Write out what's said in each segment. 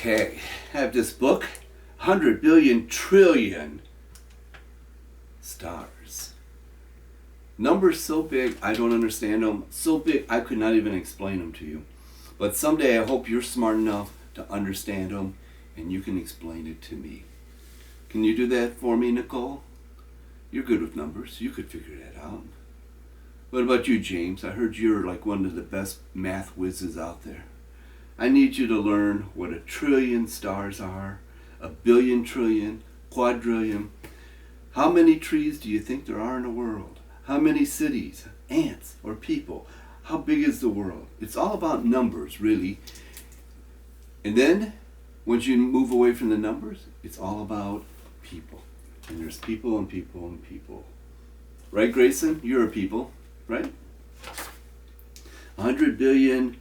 Okay, I have this book, 100 billion trillion stars. Numbers so big I don't understand them, so big I could not even explain them to you. But someday I hope you're smart enough to understand them and you can explain it to me. Can you do that for me, Nicole? You're good with numbers, you could figure that out. What about you, James? I heard you're like one of the best math whizzes out there. I need you to learn what a trillion stars are, a billion trillion, quadrillion. How many trees do you think there are in the world? How many cities, ants, or people? How big is the world? It's all about numbers, really. And then, once you move away from the numbers, it's all about people. And there's people and people and people. Right, Grayson? You're a people, right? 100 billion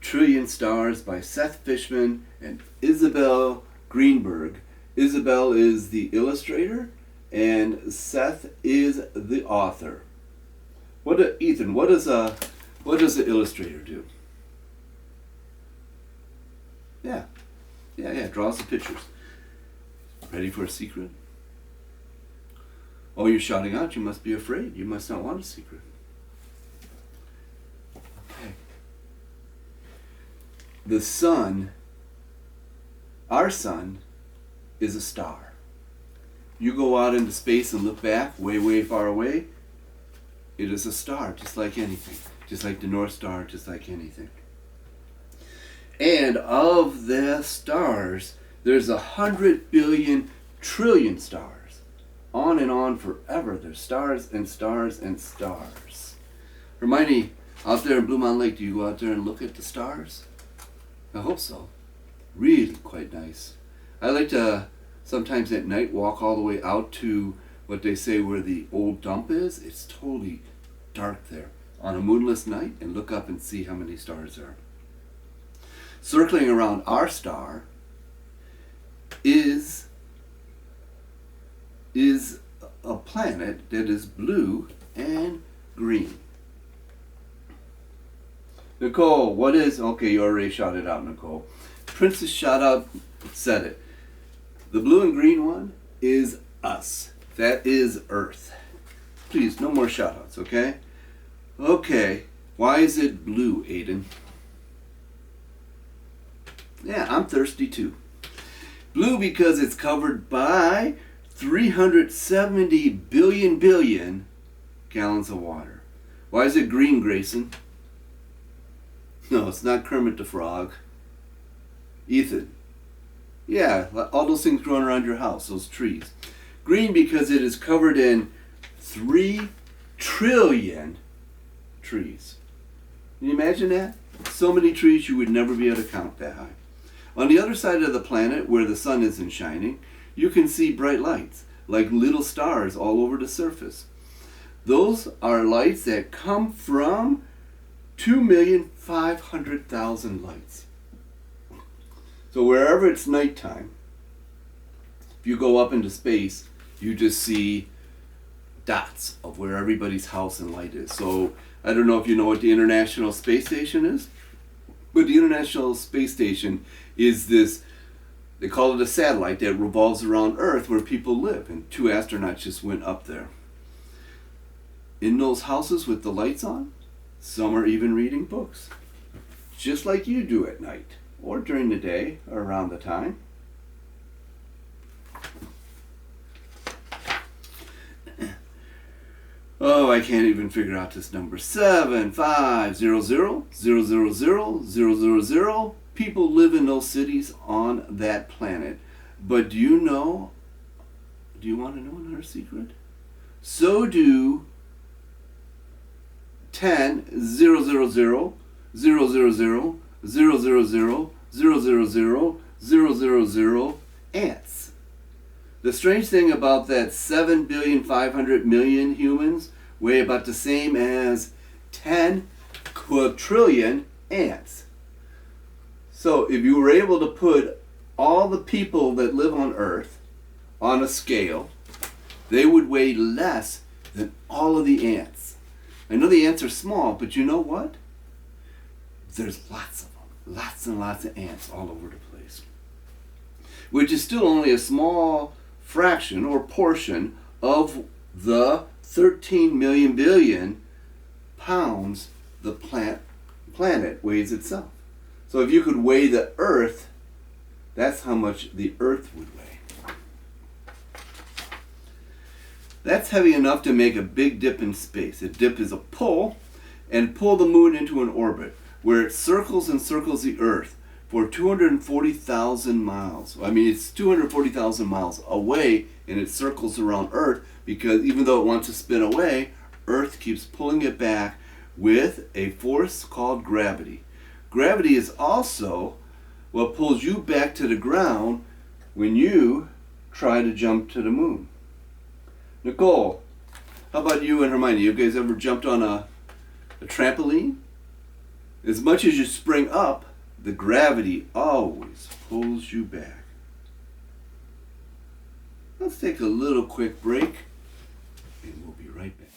trillion stars by Seth Fishman and Isabel Greenberg. Isabel is the illustrator and Seth is the author. Ethan, what does the illustrator do? Yeah, draws the pictures. Ready for a secret? Oh, you're shouting out, you must be afraid. You must not want a secret. Okay. The sun, our sun, is a star. You go out into space and look back, way, way far away, it is a star, just like anything. Just like the North Star, just like anything. And of the stars, there's 100 billion trillion stars. On and on forever. There's stars and stars and stars. Hermione, out there in Blue Mountain Lake, do you go out there and look at the stars? I hope so. Really quite nice. I like to sometimes at night walk all the way out to what they say where the old dump is. It's totally dark there on a moonless night and look up and see how many stars there are. Circling around our star is a planet that is blue and green. Nicole, what is... Okay, you already shouted out, Nicole. Princess shout out said it. The blue and green one is us. That is Earth. Please, no more shout outs, okay? Okay, why is it blue, Aiden? Yeah, I'm thirsty too. Blue because it's covered by 370 billion gallons of water. Why is it green, Grayson? No, it's not Kermit the Frog. Ethan. Yeah, all those things growing around your house, those trees. Green because it is covered in 3 trillion trees. Can you imagine that? So many trees you would never be able to count that high. On the other side of the planet, where the sun isn't shining, you can see bright lights, like little stars all over the surface. Those are lights that come from 2,500,000 lights. So wherever it's nighttime, if you go up into space, you just see dots of where everybody's house and light is. So I don't know if you know what the International Space Station is, but the International Space Station is this, they call it a satellite that revolves around Earth where people live, and 2 astronauts just went up there. In those houses with the lights on, some are even reading books, just like you do at night, or during the day, or around the time. Oh, I can't even figure out this number. 75000000000. People live in those cities on that planet. But do you want to know another secret? So do 10,000,000,000,000,000,000,000 ants. The strange thing about that 7,500,000,000 humans weigh about the same as 10 quadrillion ants. So if you were able to put all the people that live on Earth on a scale, they would weigh less than all of the ants. I know the ants are small, but you know what? There's lots of them. Lots and lots of ants all over the place. which is still only a small fraction or portion of the 13 million billion pounds the planet weighs itself. So if you could weigh the Earth, that's how much the Earth would weigh. That's heavy enough to make a big dip in space. A dip is a pull, and pull the moon into an orbit where it circles and circles the Earth for 240,000 miles. I mean, it's 240,000 miles away, and it circles around Earth because even though it wants to spin away, Earth keeps pulling it back with a force called gravity. Gravity is also what pulls you back to the ground when you try to jump to the moon. Nicole, how about you and Hermione? You guys ever jumped on a trampoline? As much as you spring up, the gravity always pulls you back. Let's take a little quick break, and we'll be right back.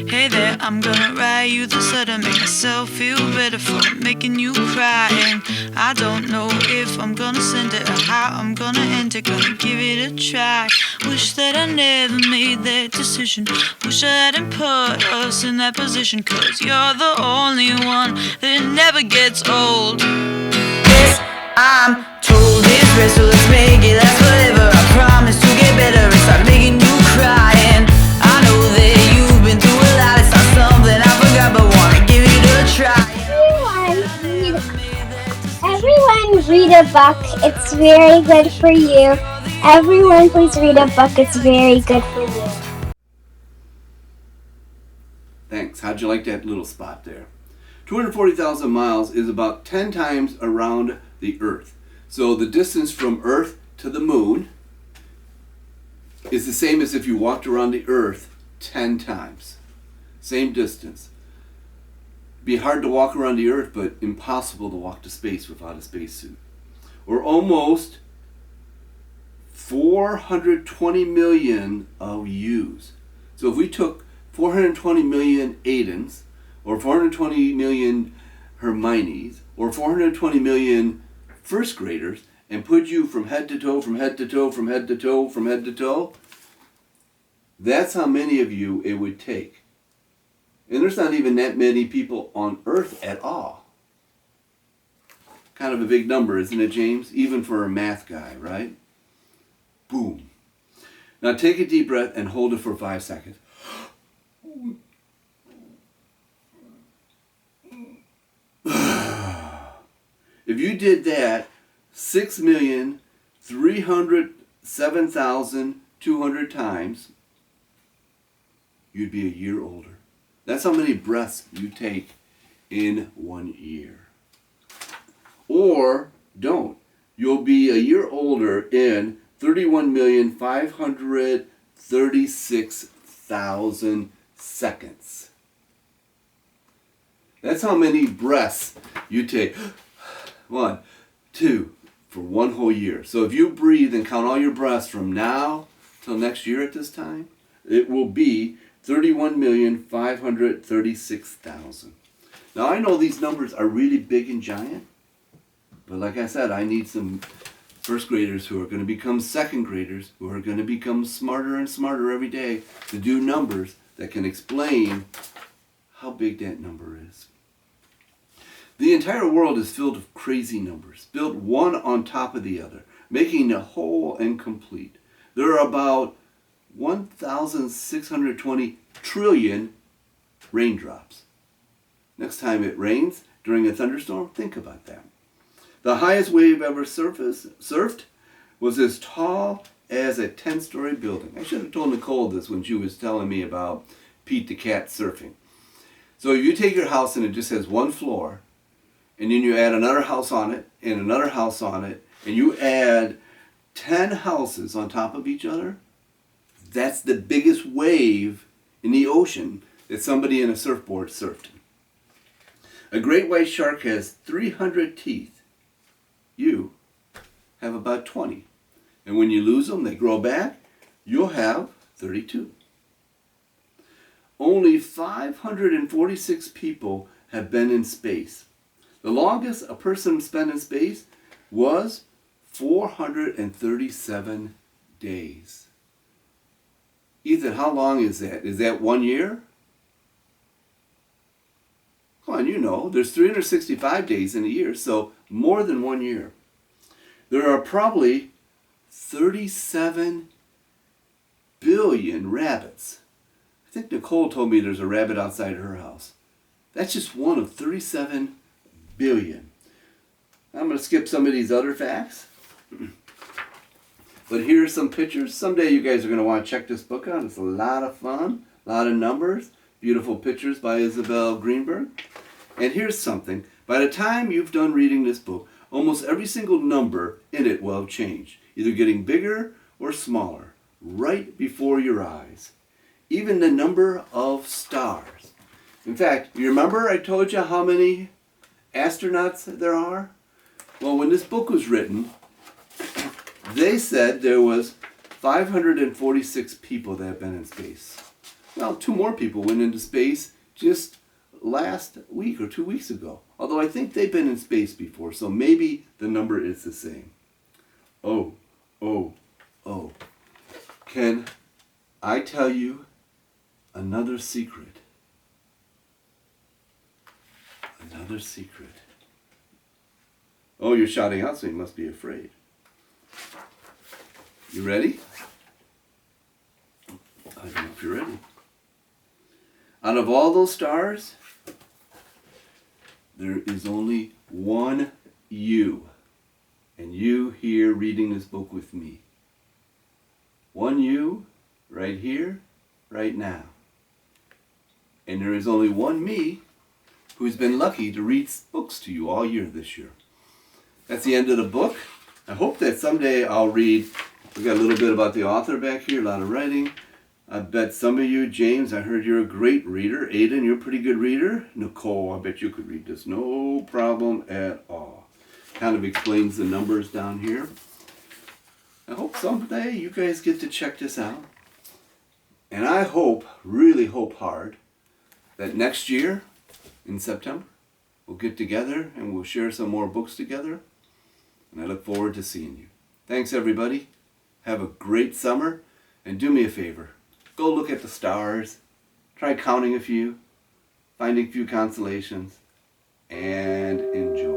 Hey there, I'm gonna write you this letter, make myself feel better for making you cry. And I don't know if I'm gonna send it or how I'm gonna end it, gonna give it a try. Wish that I never made that decision, wish I hadn't put us in that position, cause you're the only one that never gets old. Yes, I'm told it's rest, so let's make it last forever. I promise to get better and start making you cry. And I know that you've been through a lot, it's not something I forgot, but wanna give it a try. Everyone read a book, it's very good for you. Everyone please read a book, it's very good for you. Thanks. How'd you like that little spot there? 240,000 miles is about 10 times around the Earth. So the distance from Earth to the moon is the same as if you walked around the Earth 10 times. Same distance. Be hard to walk around the Earth, but impossible to walk to space without a spacesuit. Or almost 420 million of yous. So if we took 420 million Aidens, or 420 million Hermiones, or 420 million first graders, and put you from head to toe, from head to toe, from head to toe, from head to toe, that's how many of you it would take. And there's not even that many people on Earth at all. Kind of a big number, isn't it, James? Even for a math guy, right? Boom. Now take a deep breath and hold it for 5 seconds. If you did that 6,307,200 times, you'd be a year older. That's how many breaths you take in 1 year. Or don't. You'll be a year older in 31,536,000 seconds. That's how many breaths you take. 1, 2, for 1 whole year. So if you breathe and count all your breaths from now till next year at this time, it will be 31,536,000. Now I know these numbers are really big and giant, but like I said, I need some first graders who are going to become second graders, who are going to become smarter and smarter every day to do numbers that can explain how big that number is. The entire world is filled with crazy numbers, built one on top of the other, making it whole and complete. There are about 1,620 trillion raindrops. Next time it rains during a thunderstorm, think about that. The highest wave ever surfed was as tall as a 10-story building. I should have told Nicole this when she was telling me about Pete the cat surfing. So you take your house and it just has 1 floor, and then you add another house on it, and another house on it, and you add 10 houses on top of each other. That's the biggest wave in the ocean that somebody in a surfboard surfed. A great white shark has 300 teeth. You have about 20. And when you lose them, they grow back, you'll have 32. Only 546 people have been in space. The longest a person spent in space was 437 days. Ethan, how long is that? Is that 1 year? Come on, you know, there's 365 days in a year, so more than 1 year. There are probably 37 billion rabbits. I think Nicole told me there's a rabbit outside her house. That's just one of 37 billion. I'm going to skip some of these other facts. But here are some pictures. Someday you guys are going to want to check this book out. It's a lot of fun, a lot of numbers, beautiful pictures by Isabel Greenberg. And here's something. By the time you've done reading this book, almost every single number in it will have changed, either getting bigger or smaller, right before your eyes. Even the number of stars. In fact, you remember I told you how many astronauts there are? Well, when this book was written, they said there was 546 people that have been in space. Well, 2 more people went into space just last week or 2 weeks ago. Although I think they've been in space before, so maybe the number is the same. Oh. Can I tell you another secret? Another secret. Oh, you're shouting out, so you must be afraid. You ready? I don't know if you're ready. Out of all those stars, there is only one you. And you here reading this book with me. One you, right here, right now. And there is only one me who's been lucky to read books to you all year this year. That's the end of the book. I hope that someday I'll read. We got a little bit about the author back here, a lot of writing. I bet some of you, James, I heard you're a great reader. Aiden, you're a pretty good reader. Nicole, I bet you could read this. No problem at all. Kind of explains the numbers down here. I hope someday you guys get to check this out. And I hope, really hope hard, that next year, in September, we'll get together and we'll share some more books together. And I look forward to seeing you. Thanks, everybody. Have a great summer. And do me a favor. Go look at the stars. Try counting a few. Finding a few constellations. And enjoy.